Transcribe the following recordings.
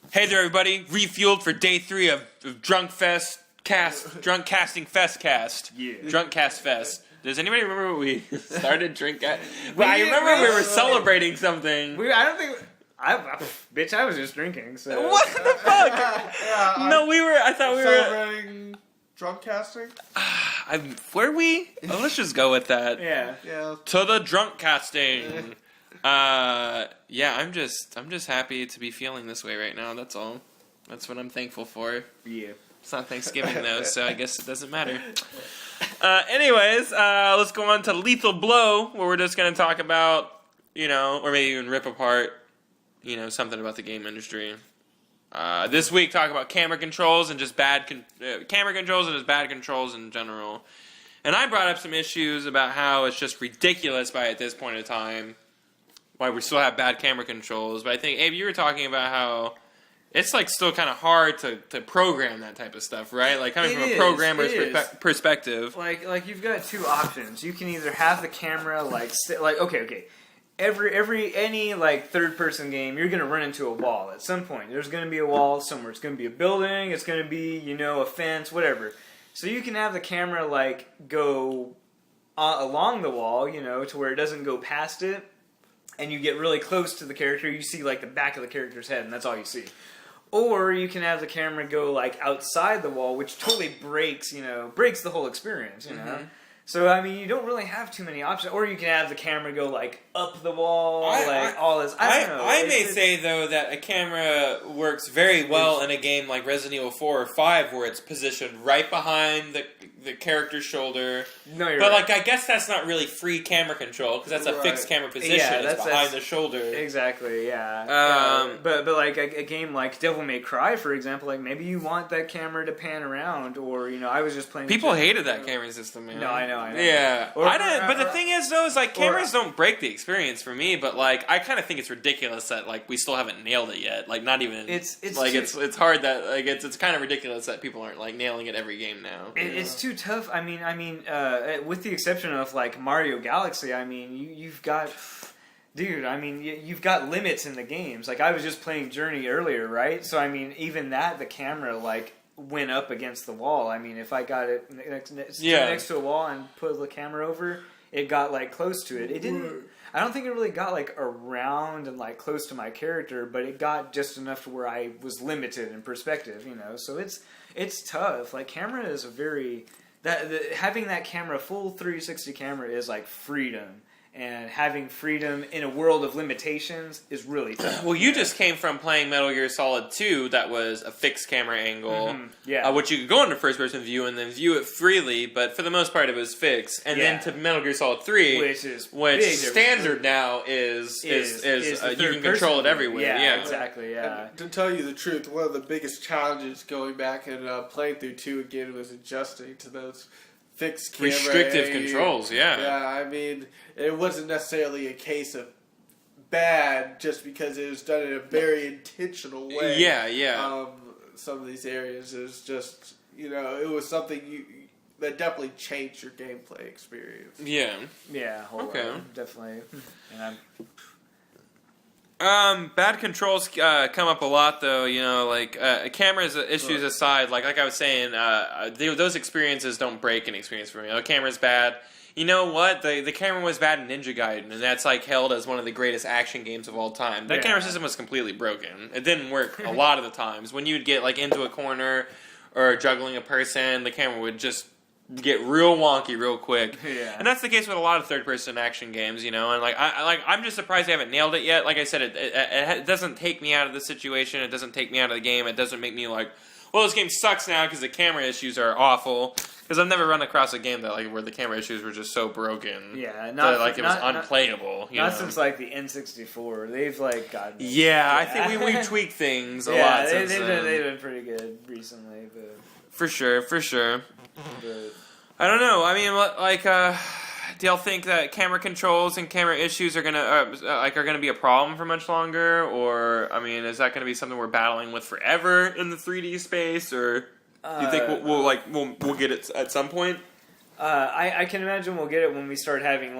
Hey there, everybody! Refueled for day 3 of Drunk Casting Fest cast. Yeah. Drunk Cast Fest. Does anybody remember what we started drink at? Well, I remember we were celebrating something. Bitch, I was just drinking. So. What the fuck? I thought we were celebrating drunk casting. were we? Oh, let's just go with that. Yeah. Yeah. To the drunk casting. Yeah, I'm just happy to be feeling this way right now. That's all. That's what I'm thankful for. Yeah. It's not Thanksgiving though, so I guess it doesn't matter. Anyways, let's go on to Lethal Blow, where we're just gonna talk about, or maybe even rip apart, something about the game industry. This week, talk about camera controls and just bad camera controls and just bad controls in general. And I brought up some issues about how it's just ridiculous at this point in time why we still have bad camera controls. But I think, Abe, you were talking about how it's still kind of hard to program that type of stuff, right? Like coming from a programmer's perspective. Like you've got two options. You can either have the camera okay. Any third person game, you're gonna run into a wall at some point. There's gonna be a wall somewhere. It's gonna be a building. It's gonna be a fence, whatever. So you can have the camera go along the wall, to where it doesn't go past it, and you get really close to the character. You see the back of the character's head, and that's all you see. Or you can have the camera go outside the wall, which totally breaks the whole experience, Mm-hmm. So, you don't really have too many options. Or you can have the camera go, up the wall, all this. I don't know. I may say, though, that a camera works very well in a game like Resident Evil 4 or 5, where it's positioned right behind the character's shoulder. No, you're but, right. I guess that's not really free camera control, because that's a fixed camera position. Yeah, it's behind the shoulder. Exactly, yeah. But a game like Devil May Cry, for example, maybe you want that camera to pan around, or, I was just playing... People hated that camera system, man. No, I know. Yeah. But the thing is, though, is cameras don't break the experience for me, but I kind of think it's ridiculous that we still haven't nailed it yet. Not even it's hard that it's kind of ridiculous that people aren't nailing it every game now. It's too tough. With the exception of Mario Galaxy, you've got you've got limits in the games. I was just playing Journey earlier, right? So even that, the camera went up against the wall. If I got it next to a wall and put the camera over, it got close to it. It didn't. I don't think it really got around and close to my character, but it got just enough to where I was limited in perspective. So it's tough. Camera is having that camera, full 360 camera, is freedom. And having freedom in a world of limitations is really tough. Well, you just came from playing Metal Gear Solid 2, that was a fixed camera angle, which you could go into first-person view and then view it freely, but for the most part it was fixed. And then to Metal Gear Solid 3, which standard now is you can control it everywhere. Yeah, exactly. Yeah. And to tell you the truth, one of the biggest challenges going back and playing through 2 again was adjusting to those fixed camera restrictive controls. Yeah, it wasn't necessarily a case of bad just because it was done in a very intentional way. Some of these areas is just it was something that definitely changed your gameplay experience. Yeah, okay, definitely. Bad controls come up a lot, though. Cameras issues aside, like I was saying, those experiences don't break an experience for me. The camera's bad. You know what? The camera was bad in Ninja Gaiden, and that's held as one of the greatest action games of all time. That camera system was completely broken. It didn't work a lot of the times. When you'd get into a corner or juggling a person, the camera would just get real wonky real quick. And that's the case with a lot of third-person action games, and I'm just surprised they haven't nailed it yet. Like I said, it doesn't take me out of the situation. It doesn't take me out of the game. It doesn't make me well, this game sucks now because the camera issues are awful. Because I've never run across a game that where the camera issues were just so broken. Yeah, that it was unplayable. Not since the N64. They've gotten. Yeah, I think we tweaked things a lot. They've been pretty good recently, but for sure. But I don't know. Do y'all think that camera controls and camera issues are gonna be a problem for much longer, or is that gonna be something we're battling with forever in the 3D space, or do you think we'll get it at some point? I can imagine we'll get it when we start having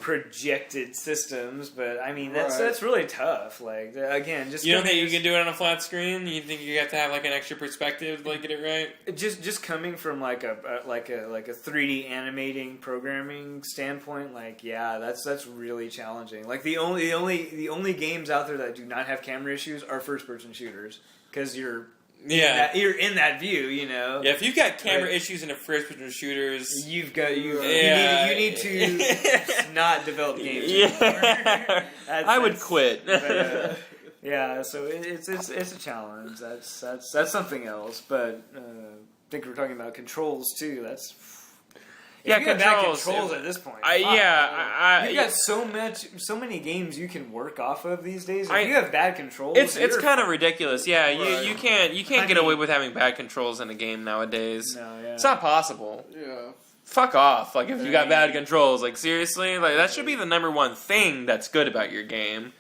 projected systems, but I mean that's really tough. Like again, just you don't think you can do it on a flat screen? You think you have to have like an extra perspective to get it right? Just coming from like a 3D animating programming standpoint, that's really challenging. Like the only games out there that do not have camera issues are first person shooters because you're in that view, Yeah, if you've got camera issues in a first-person shooters, you need to not develop games. Yeah, I would quit. But, so it's a challenge. That's something else. But I think we're talking about controls too. That's. Controls at this point. You've got so many games you can work off of these days. If you have bad controls, it's kind of ridiculous. Yeah, you can't get away with having bad controls in a game nowadays. No, yeah. It's not possible. Yeah. Fuck off. Like if you got bad controls, seriously, that should be the number one thing that's good about your game.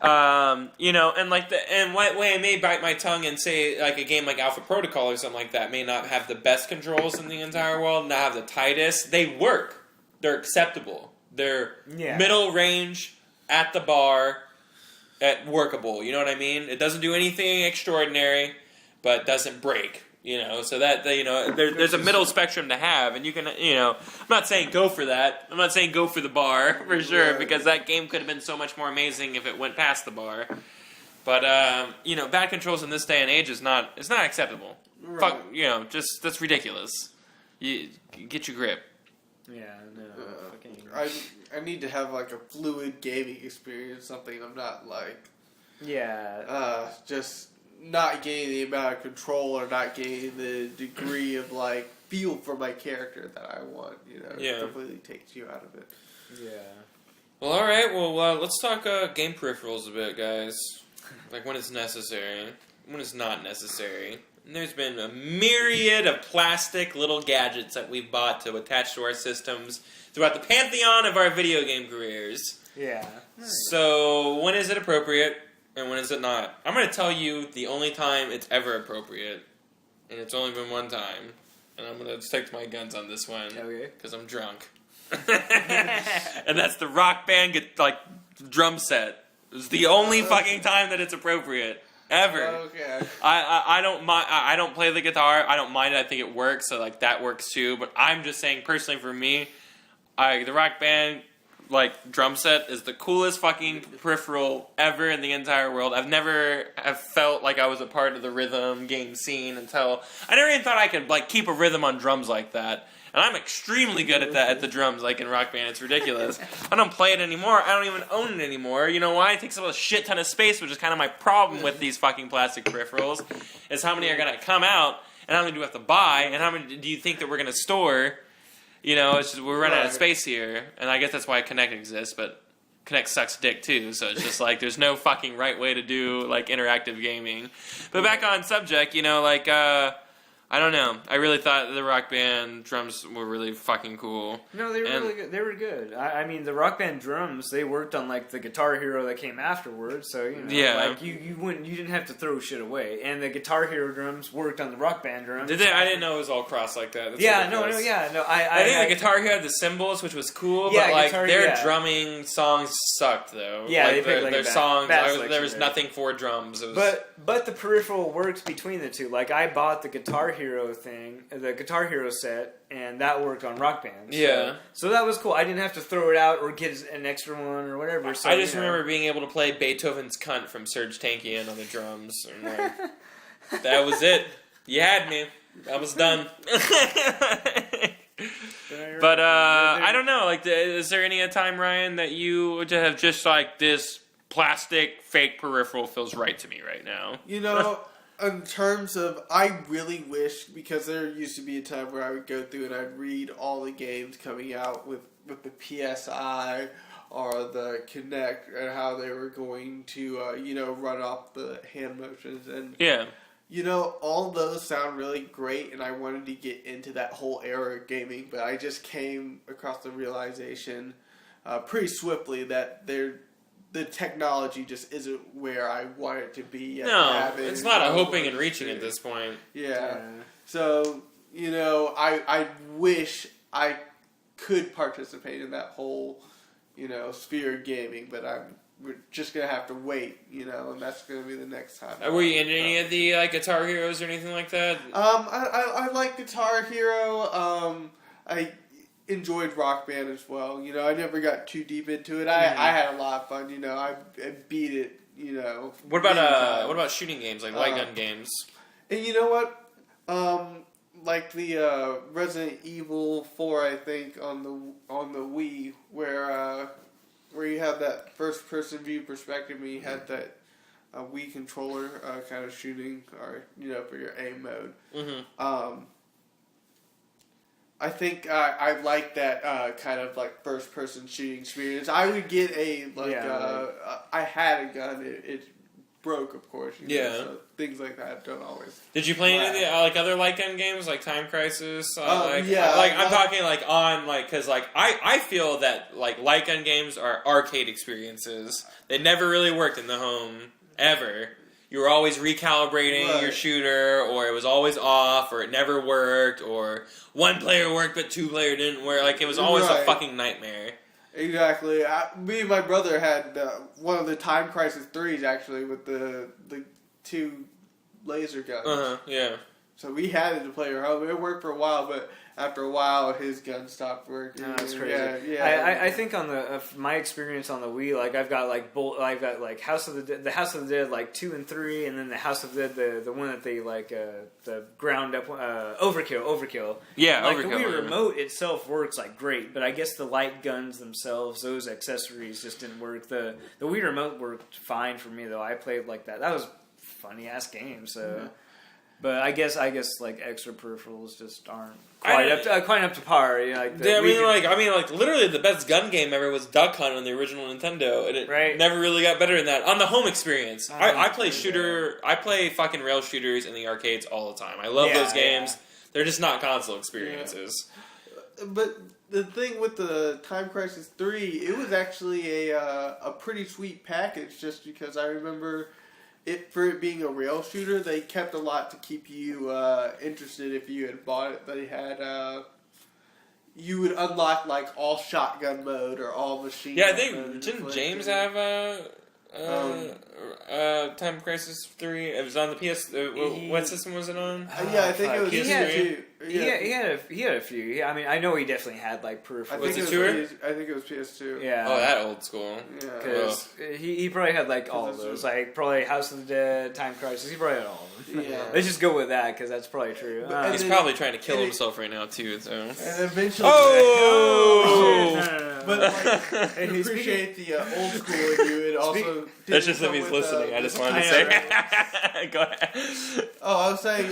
And way I may bite my tongue and say like a game like Alpha Protocol or something like that may not have the best controls in the entire world, not have the tightest. They work. They're acceptable. They're middle range at the bar, at workable. You know what I mean? It doesn't do anything extraordinary, but doesn't break. So that there's a middle spectrum to have, and you can I'm not saying go for that. I'm not saying go for the bar for sure, because that game could have been so much more amazing if it went past the bar. But bad controls in this day and age it's not acceptable. Right. Fuck, that's ridiculous. You get your grip. Yeah, no. I need to have like a fluid gaming experience, something I'm not like. Yeah. Just. Not getting the amount of control or not getting the degree of feel for my character that I want, it completely takes you out of it. Yeah. Well, all right. Well, let's talk game peripherals a bit, guys. When it's necessary, when it's not necessary. And there's been a myriad of plastic little gadgets that we've bought to attach to our systems throughout the pantheon of our video game careers. Yeah. So, when is it appropriate? And when is it not? I'm going to tell you the only time it's ever appropriate. And it's only been one time. And I'm going to stick to my guns on this one. Okay. Because I'm drunk. And that's the Rock Band drum set. It's the only fucking time that it's appropriate. Ever. Okay. I don't play the guitar. I don't mind it. I think it works. So that works too. But I'm just saying, personally for me, the Rock Band... drum set is the coolest fucking peripheral ever in the entire world. I've never felt like I was a part of the rhythm game scene until I never even thought I could keep a rhythm on drums like that. And I'm extremely good at that at the drums, in Rock Band. It's ridiculous. I don't play it anymore. I don't even own it anymore. You know why? It takes up a shit ton of space, which is kind of my problem with these fucking plastic peripherals. Is how many are gonna come out, and how many do we have to buy, and how many do you think that we're gonna store? It's just we're running out of space here, and I guess that's why Kinect exists, but Kinect sucks dick too, so it's just there's no fucking right way to do interactive gaming. But back on subject, I don't know. I really thought the Rock Band drums were really fucking cool. No, they were really good. They were good. I mean, the Rock Band drums, they worked on the Guitar Hero that came afterwards. So you didn't have to throw shit away. And the Guitar Hero drums worked on the Rock Band drums. Did they? I didn't know it was all cross like that. That's I think the Guitar Hero had the cymbals, which was cool. But their drumming songs sucked though. Yeah, they picked their songs. There was nothing for drums. But the peripheral works between the two. I bought the Guitar Hero thing, the Guitar Hero set, and that worked on Rock Band. So that was cool. I didn't have to throw it out or get an extra one or whatever. So, I just remember being able to play Beethoven's Cunt from Serge Tankian on the drums. And that was it. You had me. I was done. But I don't know. Is there any time, Ryan, that you have just this plastic fake peripheral feels right to me right now? In terms of, I really wish, because there used to be a time where I would go through and I'd read all the games coming out with the PSI or the Kinect and how they were going to, run off the hand motions. And, all those sound really great, and I wanted to get into that whole era of gaming, but I just came across the realization pretty swiftly that the technology just isn't where I want it to be. No, it's not a hoping and reaching at this point. Yeah. So, I wish I could participate in that whole, sphere of gaming, but we're just gonna have to wait, and that's gonna be the next time. Were you in any of the Guitar Heroes or anything like that? I like Guitar Hero. I enjoyed Rock Band as well. I never got too deep into it. I had a lot of fun. I beat it. What about shooting games like light gun games? And you know what? Like the Resident Evil 4, I think on the Wii, where you have that first person view perspective, and you had that Wii controller kind of shooting, or for your aim mode. Mm-hmm. I think I like that kind of like first person shooting experience. I would get I had a gun. It broke, of course. So things like that don't always. Did you play any of the other light gun games like Time Crisis? Yeah. I'm talking because I feel that like light gun games are arcade experiences. They never really worked in the home ever. You were always recalibrating your shooter, or it was always off, or it never worked, or one player worked but two player didn't work. Like, it was always a fucking nightmare. Exactly. Me and my brother had one of the Time Crisis 3s, actually, with the two laser guns. Yeah. So we had it to play at home. It worked for a while, but after a while, his gun stopped working. No, that's crazy. Yeah. I think on my experience on the Wii, like I've got like House of the House of the Dead like 2 and 3, and then the House of the Dead the one that they like the ground up Overkill. Yeah, like Overkill. The Wii remote itself works like great, but I guess the light guns themselves, those accessories just didn't work. The Wii remote worked fine for me though. I played like that. That was a funny ass game. So. Mm-hmm. But I guess like extra peripherals just aren't quite up to par. Literally the best gun game ever was Duck Hunt on the original Nintendo, and it never really got better than that on the home experience. I play I play fucking rail shooters in the arcades all the time. I love those games. Yeah. They're just not console experiences. Yeah. But the thing with the Time Crisis 3, it was actually a pretty sweet package, just because I remember. For it being a rail shooter, they kept a lot to keep you interested if you had bought it. They had, you would unlock like all shotgun mode or all machine gun mode. Yeah, I think, didn't James have Time Crisis 3? It was on the PS. What system was it on? I think it was PS2. He had a few. I mean, I know he definitely had like peripherals. Was it 2? I think it was PS2. Yeah. Oh, that old school. Because he probably had like all of those. Like probably House of the Dead, Time Crisis. He probably had all of them. Yeah. Let's just go with that because that's probably true. He's probably trying to kill himself right now too. So. And eventually. But like, I appreciate the old school in you. It also. That's just if he's listening. I just wanted to say. Go ahead. Oh, I was saying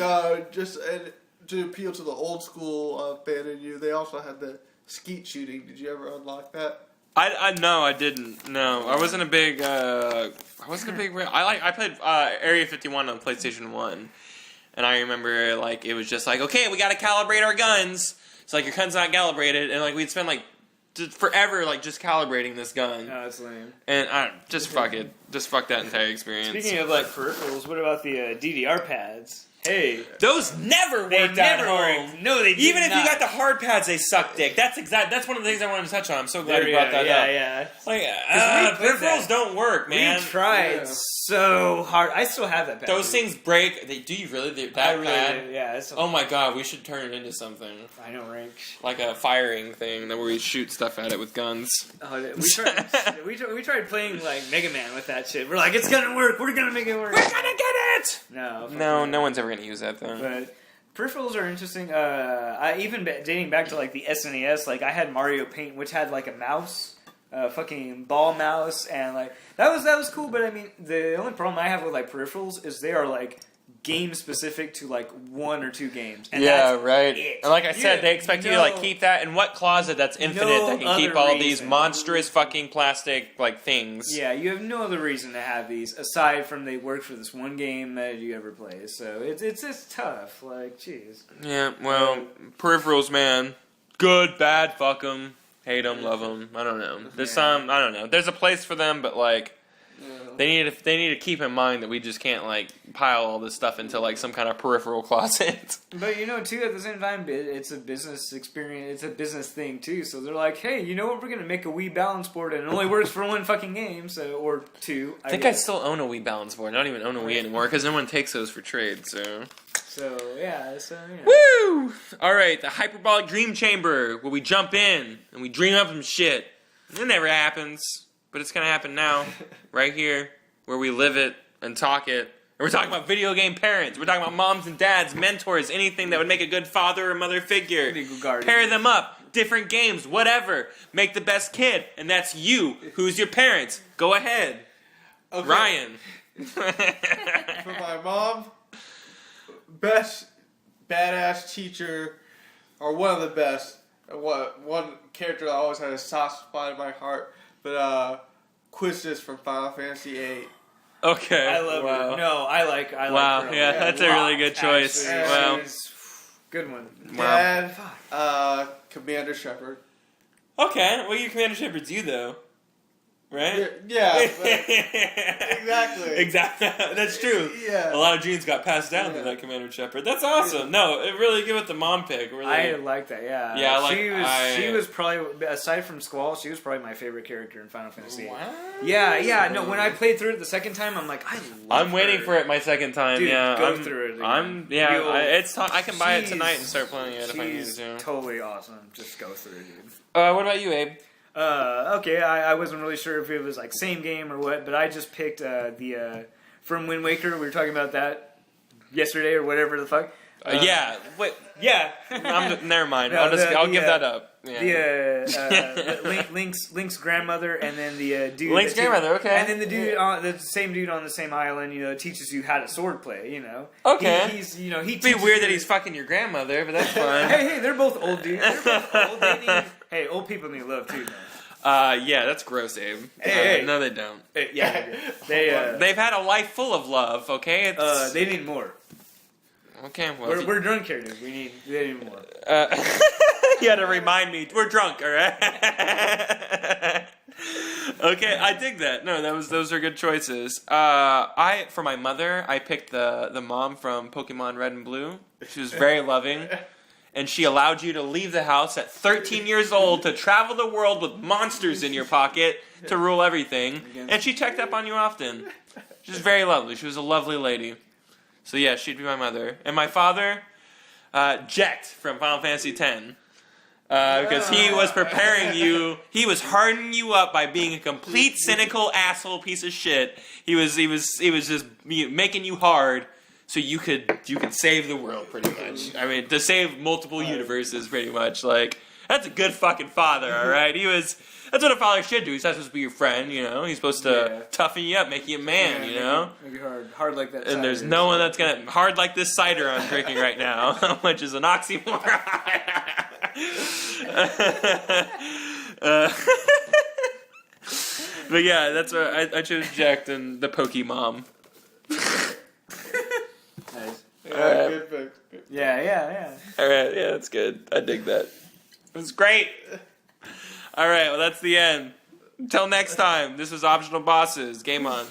to appeal to the old school fan in you, they also had the skeet shooting. Did you ever unlock that? No, I didn't. No, I wasn't a big. I played Area 51 on PlayStation 1, and I remember like it was just like, okay, we got to calibrate our guns. It's like your gun's not calibrated, and like we'd spend like forever like just calibrating this gun. No, that's lame. And fuck it, just fuck that entire experience. Speaking of like peripherals, what about the DDR pads? Hey, those never worked at home. No, they did Even if not. you got the hard pads, they suck dick. That's one of the things I wanted to touch on. I'm so glad you brought that up. Yeah. Like peripherals don't work, man. We tried so hard. I still have that pad. Those things break. Do you really? That bad? Yeah. Oh my god, we should turn it into something. I know, right? Like a firing thing where we shoot stuff at it with guns. We tried playing like Mega Man with that shit. We're like, it's gonna work. We're gonna make it work. We're gonna get it. No, one's ever gonna use that though. But peripherals are interesting. Even dating back to like the SNES, like I had Mario Paint, which had like a mouse, fucking ball mouse, and like that was cool. But I mean, the only problem I have with like peripherals is they are like game specific to like 1 or 2 games. And that's right. It. And like I said, they expect you to like keep that in what closet that's infinite that can keep all these monstrous fucking plastic like things. Yeah, you have no other reason to have these aside from they work for this one game that you ever play. So it's just tough. Like, jeez. Yeah, well, peripherals, man. Good, bad, fuck them. Hate them, love them. I don't know. There's I don't know. There's a place for them, but like, They need to keep in mind that we just can't like pile all this stuff into like some kind of peripheral closet. But too, at the same time, it's a business experience. It's a business thing too. So they're like, hey, you know what? We're gonna make a Wii balance board, and it only works for one fucking game, or two. I think I still own a Wii balance board. I don't even own a Wii anymore because no one takes those for trade. So yeah. Woo! All right, the hyperbolic dream chamber where we jump in and we dream up some shit. It never happens. But it's going to happen now, right here, where we live it and talk it. And we're talking about video game parents. We're talking about moms and dads, mentors, anything that would make a good father or mother figure. Pair them up, different games, whatever. Make the best kid, and that's you. Who's your parents? Go ahead. Okay. Ryan. For my mom, best badass teacher, or one of the best. One character that always had a soft spot in my heart. But Quistis from Final Fantasy VIII. Okay. I love it. No, I like wow, her. Yeah, that's a really good choice. Wow. Good one. Dad, Commander Shepard. Okay, well, your Commander Shepard's you, though. Right? Yeah. Exactly. Exactly. That's true. Yeah. A lot of genes got passed down to that Commander Shepard. That's awesome. No, it really good with the mom pick. Really. I like that. Yeah. Yeah. She was probably, aside from Squall, she was probably my favorite character in Final Fantasy. Wow. Yeah. No, when I played through it the second time, I'm like, I'm waiting for it my second time. Dude, yeah. go through it. Again. I can buy it tonight and start playing it if I need to. Totally awesome. Just go through it, dude. What about you, Abe? Okay, I wasn't really sure if it was like same game or what, but I just picked from Wind Waker. We were talking about that yesterday or whatever the fuck. Yeah. Wait. Yeah. Never mind. I'll give that up. Yeah. Link's grandmother, and then the dude. Link's grandmother. Okay. And then the dude the same dude on the same island. Teaches you how to sword play. Okay. He it'd be weird that he's fucking your grandmother, but that's fine. hey, they're both old dudes. They're both old. Hey, old people need love too, man. Yeah, that's gross, Abe. Hey. No, they don't. Yeah, they've had a life full of love. Okay, they need more. Okay, well, we're drunk here, dude. They need more. You had to remind me. We're drunk, all right? Okay, I dig that. No, those are good choices. For my mother, I picked the mom from Pokemon Red and Blue. She was very loving. And she allowed you to leave the house at 13 years old to travel the world with monsters in your pocket to rule everything. And she checked up on you often. She was very lovely. She was a lovely lady. So yeah, she'd be my mother. And my father, Jet from Final Fantasy X. Because he was preparing you, he was hardening you up by being a complete cynical asshole piece of shit. He was just making you hard. So you could save the world, pretty much. I mean, to save multiple universes, pretty much. Like, that's a good fucking father, all right? That's what a father should do. He's not supposed to be your friend, He's supposed to toughen you up, make you a man, Make you hard like that. And there's no one that's gonna hard like this cider I'm drinking right now, which is an oxymoron. But yeah, that's what I chose Jack and the Pokemon. Nice. Yeah, good pick. Yeah. Alright, yeah, that's good. I dig that. It was great. Alright, well, that's the end. Until next time, this was Optional Bosses. Game on.